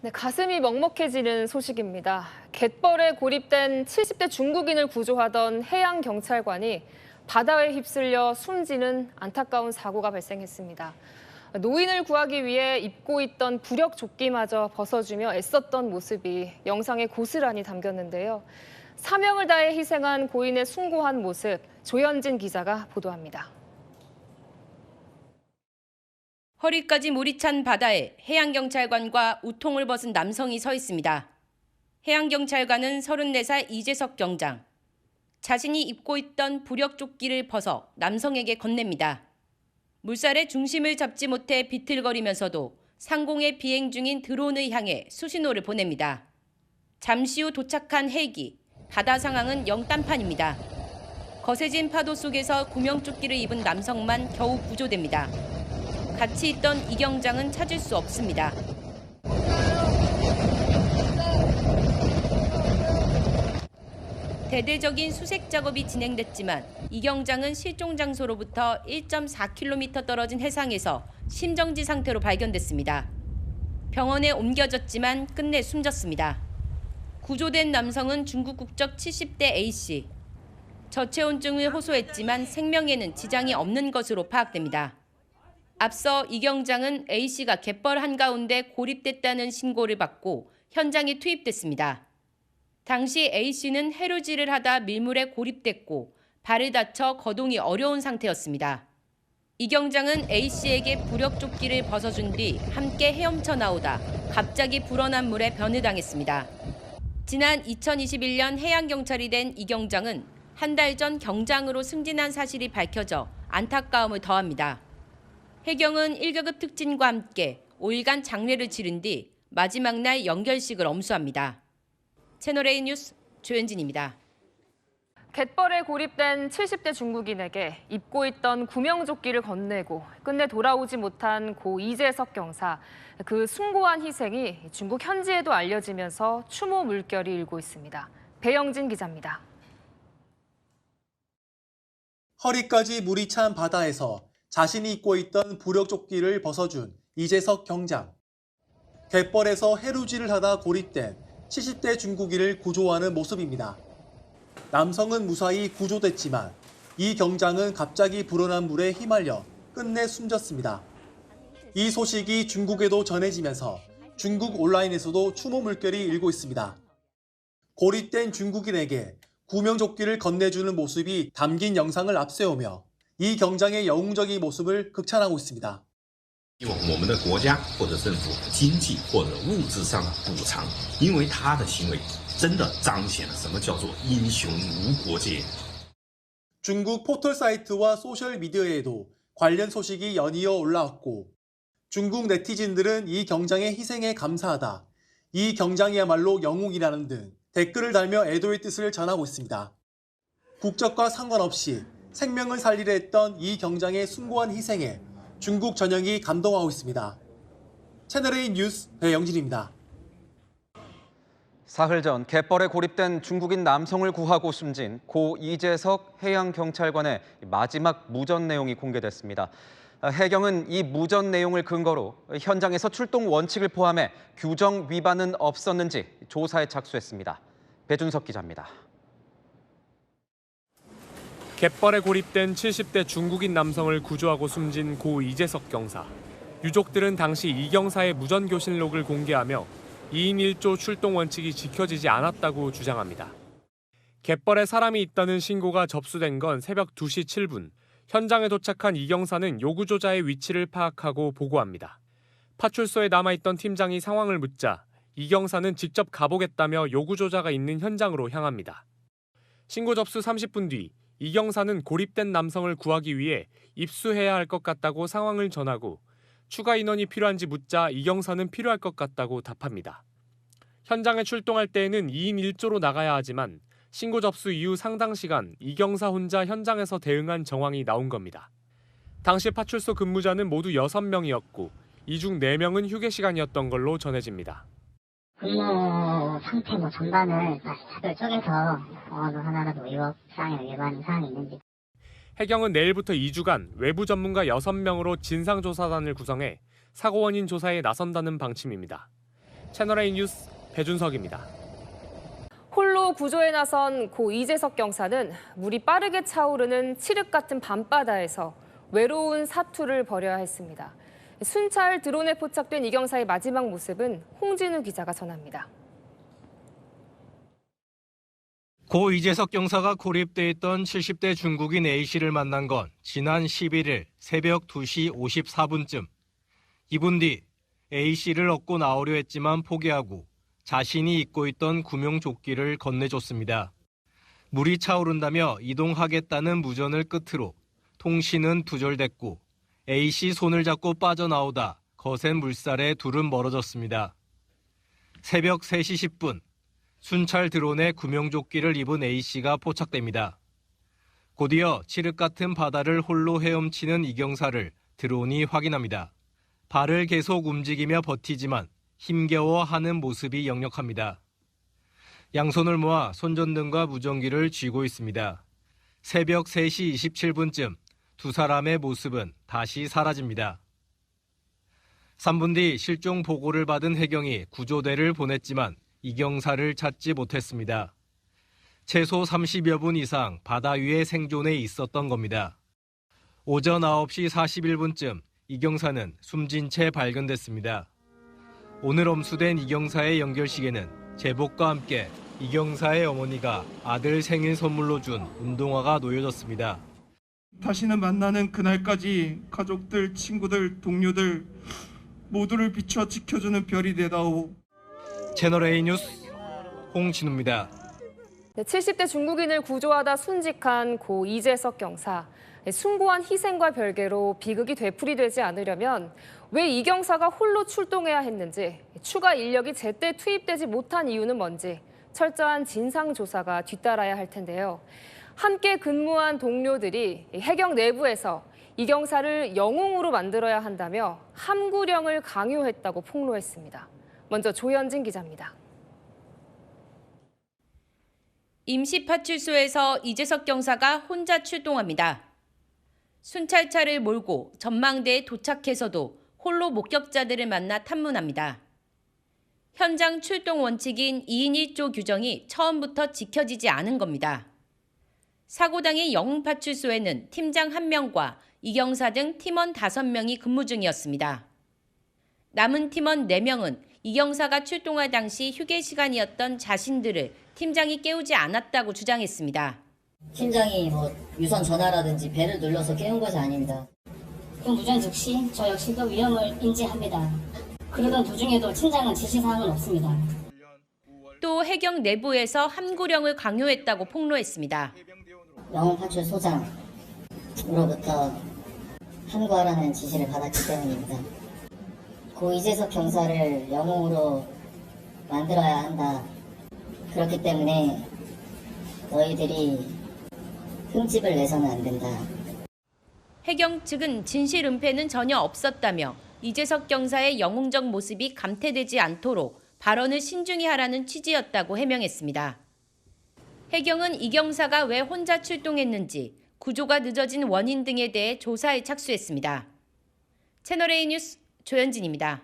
네, 가슴이 먹먹해지는 소식입니다. 갯벌에 고립된 70대 중국인을 구조하던 해양경찰관이 바다에 휩쓸려 숨지는 안타까운 사고가 발생했습니다. 노인을 구하기 위해 입고 있던 부력 조끼마저 벗어주며 애썼던 모습이 영상에 고스란히 담겼는데요. 사명을 다해 희생한 고인의 숭고한 모습, 조현진 기자가 보도합니다. 허리까지 물이 찬 바다에 해양경찰관과 우통을 벗은 남성이 서 있습니다. 해양경찰관은 34살 이재석 경장. 자신이 입고 있던 부력조끼를 벗어 남성에게 건넵니다. 물살의 중심을 잡지 못해 비틀거리면서도 상공에 비행 중인 드론을 향해 수신호를 보냅니다. 잠시 후 도착한 헬기, 바다 상황은 영딴판입니다. 거세진 파도 속에서 구명조끼를 입은 남성만 겨우 구조됩니다. 같이 있던 이 경장은 찾을 수 없습니다. 대대적인 수색 작업이 진행됐지만 이 경장은 실종 장소로부터 1.4km 떨어진 해상에서 심정지 상태로 발견됐습니다. 병원에 옮겨졌지만 끝내 숨졌습니다. 구조된 남성은 중국 국적 70대 A씨. 저체온증을 호소했지만 생명에는 지장이 없는 것으로 파악됩니다. 앞서 이 경장은 A씨가 갯벌 한가운데 고립됐다는 신고를 받고 현장에 투입됐습니다. 당시 A씨는 해루질을 하다 밀물에 고립됐고 발을 다쳐 거동이 어려운 상태였습니다. 이 경장은 A씨에게 부력조끼를 벗어준 뒤 함께 헤엄쳐 나오다 갑자기 불어난 물에 변을 당했습니다. 지난 2021년 해양경찰이 된 이 경장은 한 달 전 경장으로 승진한 사실이 밝혀져 안타까움을 더합니다. 해경은 1계급 특진과 함께 5일간 장례를 치른 뒤 마지막 날 연결식을 엄수합니다. 채널A 뉴스 조현진입니다. 갯벌에 고립된 70대 중국인에게 입고 있던 구명조끼를 건네고 끝내 돌아오지 못한 고 이재석 경사. 그 숭고한 희생이 중국 현지에도 알려지면서 추모 물결이 일고 있습니다. 배영진 기자입니다. 허리까지 물이 찬 바다에서 자신이 입고 있던 부력조끼를 벗어준 이재석 경장. 갯벌에서 해루질을 하다 고립된 70대 중국인을 구조하는 모습입니다. 남성은 무사히 구조됐지만 이 경장은 갑자기 불어난 물에 휘말려 끝내 숨졌습니다. 이 소식이 중국에도 전해지면서 중국 온라인에서도 추모 물결이 일고 있습니다. 고립된 중국인에게 구명조끼를 건네주는 모습이 담긴 영상을 앞세우며 이 경장의 영웅적인 모습을 극찬하고 있습니다. 用我们的国家或者政府经济或者物质上的补偿，因为他的行为真的彰显了什么叫做英雄无国界。 중국 포털 사이트와 소셜 미디어에도 관련 소식이 연이어 올라왔고 중국 네티즌들은 이 경장의 희생에 감사하다, 이 경장이야말로 영웅이라는 등 댓글을 달며 애도의 뜻을 전하고 있습니다. 국적과 상관없이 생명을 살리려 했던 이 경장의 숭고한 희생에 중국 전역이 감동하고 있습니다. 채널A 뉴스 배영진입니다. 사흘 전 갯벌에 고립된 중국인 남성을 구하고 숨진 고 이재석 해양경찰관의 마지막 무전 내용이 공개됐습니다. 해경은 이 무전 내용을 근거로 현장에서 출동 원칙을 포함해 규정 위반은 없었는지 조사에 착수했습니다. 배준석 기자입니다. 갯벌에 고립된 70대 중국인 남성을 구조하고 숨진 고 이재석 경사. 유족들은 당시 이 경사의 무전교신록을 공개하며 2인 1조 출동 원칙이 지켜지지 않았다고 주장합니다. 갯벌에 사람이 있다는 신고가 접수된 건 새벽 2시 7분. 현장에 도착한 이 경사는 요구조자의 위치를 파악하고 보고합니다. 파출소에 남아있던 팀장이 상황을 묻자 이 경사는 직접 가보겠다며 요구조자가 있는 현장으로 향합니다. 신고 접수 30분 뒤 이 경사는 고립된 남성을 구하기 위해 입수해야 할 것 같다고 상황을 전하고 추가 인원이 필요한지 묻자 이 경사는 필요할 것 같다고 답합니다. 현장에 출동할 때에는 2인 1조로 나가야 하지만 신고 접수 이후 상당 시간 이 경사 혼자 현장에서 대응한 정황이 나온 겁니다. 당시 파출소 근무자는 모두 6명이었고 이 중 4명은 휴게 시간이었던 걸로 전해집니다. 근무 상태 전반을 다들 쪼개서 어느 하나라도 위법사항이나 위반 사항이 있는지. 해경은 내일부터 2주간 외부 전문가 6명으로 진상조사단을 구성해 사고 원인 조사에 나선다는 방침입니다. 채널A 뉴스 배준석입니다. 홀로 구조에 나선 고 이재석 경사는 물이 빠르게 차오르는 칠흑 같은 밤바다에서 외로운 사투를 벌여야 했습니다. 순찰 드론에 포착된 이 경사의 마지막 모습은 홍진우 기자가 전합니다. 고 이재석 경사가 고립돼 있던 70대 중국인 A씨를 만난 건 지난 11일 새벽 2시 54분쯤. 2분 뒤 A씨를 얻고 나오려 했지만 포기하고 자신이 입고 있던 구명조끼를 건네줬습니다. 물이 차오른다며 이동하겠다는 무전을 끝으로 통신은 두절됐고 A씨 손을 잡고 빠져나오다 거센 물살에 둘은 멀어졌습니다. 새벽 3시 10분 순찰 드론에 구명조끼를 입은 A씨가 포착됩니다. 곧이어 칠흑 같은 바다를 홀로 헤엄치는 이 경사를 드론이 확인합니다. 발을 계속 움직이며 버티지만 힘겨워하는 모습이 역력합니다. 양손을 모아 손전등과 무전기를 쥐고 있습니다. 새벽 3시 27분쯤 두 사람의 모습은 다시 사라집니다. 3분 뒤 실종 보고를 받은 해경이 구조대를 보냈지만 이 경사를 찾지 못했습니다. 최소 30여 분 이상 바다 위에 생존해 있었던 겁니다. 오전 9시 41분쯤 이 경사는 숨진 채 발견됐습니다. 오늘 엄수된 이 경사의 연결식에는 제복과 함께 이 경사의 어머니가 아들 생일 선물로 준 운동화가 놓여졌습니다. 다시는 만나는 그날까지 가족들, 친구들, 동료들 모두를 비춰 지켜주는 별이 되다오. 채널A 뉴스 홍진우입니다. 70대 중국인을 구조하다 순직한 고 이재석 경사. 숭고한 희생과 별개로 비극이 되풀이되지 않으려면 왜 이 경사가 홀로 출동해야 했는지, 추가 인력이 제때 투입되지 못한 이유는 뭔지 철저한 진상조사가 뒤따라야 할 텐데요. 함께 근무한 동료들이 해경 내부에서 이 경사를 영웅으로 만들어야 한다며 함구령을 강요했다고 폭로했습니다. 먼저 조현진 기자입니다. 임시파출소에서 이재석 경사가 혼자 출동합니다. 순찰차를 몰고 전망대에 도착해서도 홀로 목격자들을 만나 탐문합니다. 현장 출동 원칙인 2인 1조 규정이 처음부터 지켜지지 않은 겁니다. 사고 당일 영흥파출소에는 팀장 1명과 이경사 등 팀원 5명이 근무 중이었습니다. 남은 팀원 4명은 이경사가 출동할 당시 휴게 시간이었던 자신들을 팀장이 깨우지 않았다고 주장했습니다. 팀장이 유선 전화라든지 벨을 눌러서 깨운 것이 아닙니다. 그 무전 즉시 저 역시도 위험을 인지합니다. 그러던 도중에도 팀장은 지시사항은 없습니다. 또 해경 내부에서 함구령을 강요했다고 폭로했습니다. 영흥파출소장으로부터 함구하라는 지시를 받았기 때문입니다. 고 이재석 경사를 영웅으로 만들어야 한다. 그렇기 때문에 너희들이 흠집을 내서는 안 된다. 해경 측은 진실 은폐는 전혀 없었다며 이재석 경사의 영웅적 모습이 감퇴되지 않도록 발언을 신중히 하라는 취지였다고 해명했습니다. 해경은 이 경사가 왜 혼자 출동했는지, 구조가 늦어진 원인 등에 대해 조사에 착수했습니다. 채널A 뉴스 조현진입니다.